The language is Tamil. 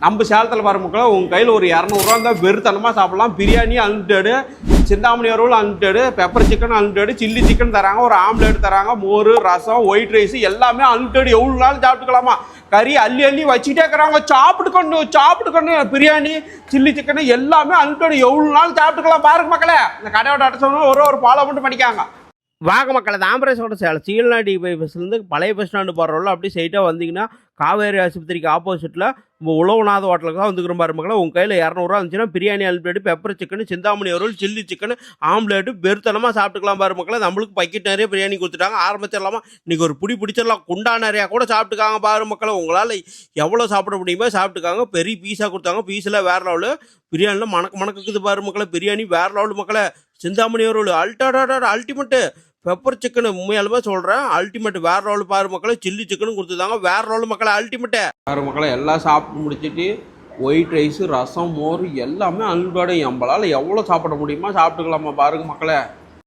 நம்ம சேலத்தில் வர மக்களே உங்கள் கையில் ஒரு இரநூறுவா இருந்தால் வெறுத்தனமாக சாப்பிட்லாம். Biryani unlimited, Chintamani roll unlimited, pepper chicken unlimited, chilli chicken தராங்க, ஒரு ஆம்லேட் தராங்க, மோர், rasam, white rice unlimited unlimited. எவ்வளோ நாள் சாப்பிட்டுக்கலாமா. கறி அள்ளி அள்ளி வச்சுட்டே இருக்கிறாங்க. சாப்பிட்டுக்கணும். பிரியாணி, சில்லி சிக்கன் எல்லாமே அன்லிமிட்டடு. எவ்வளோ நாள் சாப்பிட்டுக்கலாம் பாருங்க மக்களே. இந்த கடையோட அடைச்சவங்க ஒரு ஃபாலோ மட்டும் பண்ணிக்காங்க. வாங்க மக்களை, தாம்பரேசோட சேலம் சீலநாடி பைபஸ்லேருந்து பழைய பஸ் ஸ்டாண்டு போகிற ரோல் அப்படி சைட்டாக வந்தீங்கன்னா காவேரி ஆஸ்பத்திரிக்கு ஆப்போசிட்டில் உழவுநாத ஹோட்டலுக்கு தான் வந்துக்கிற மாதிரி மக்களை. உங்கள் கையில் இரநூறுவா இருந்துச்சுன்னா biryani half plate, pepper chicken, Chintamani roll, chilli chicken, omelette வெறுத்தனமாக சாப்பிட்டுக்கலாம் பாரு மக்களை. நம்மளுக்கு பக்கெட் நிறைய பிரியாணி கொடுத்துட்டாங்க. ஆரம்பிச்சிடலாமா, இன்றைக்கி ஒரு பிடிச்சிடலாம். குண்டா நிறையா கூட சாப்பிட்டுக்காங்க பாரு மக்களை. உங்களால் எவ்வளோ சாப்பிட முடியுமோ சாப்பிட்டுக்காங்க. பெரிய பீஸா கொடுத்தாங்க. பீஸில் வேறு லெவலு, பிரியாணியில் மணக்குது பாரு மக்களை. பிரியாணி வேறு லெவலு மக்களை. Chintamani roll ultimate. Pepper chicken உண்மையாலுமே சொல்கிறேன் அல்டிமேட் வேறு ரோல் பாரு மக்களை. சில்லி சிக்கனும் கொடுத்துருந்தாங்க வேறு ரோல் மக்களை அல்டிமேட்டு. வேறு மக்களை எல்லாம் சாப்பிட்டு முடிச்சுட்டு ஒயிட் ரைஸு, ரசம், மோர் எல்லாமே அன்லிமிட்டட். நம்மளால் எவ்வளோ சாப்பிட முடியுமோ சாப்பிட்டுக்கலாமா பாருங்க மக்களை.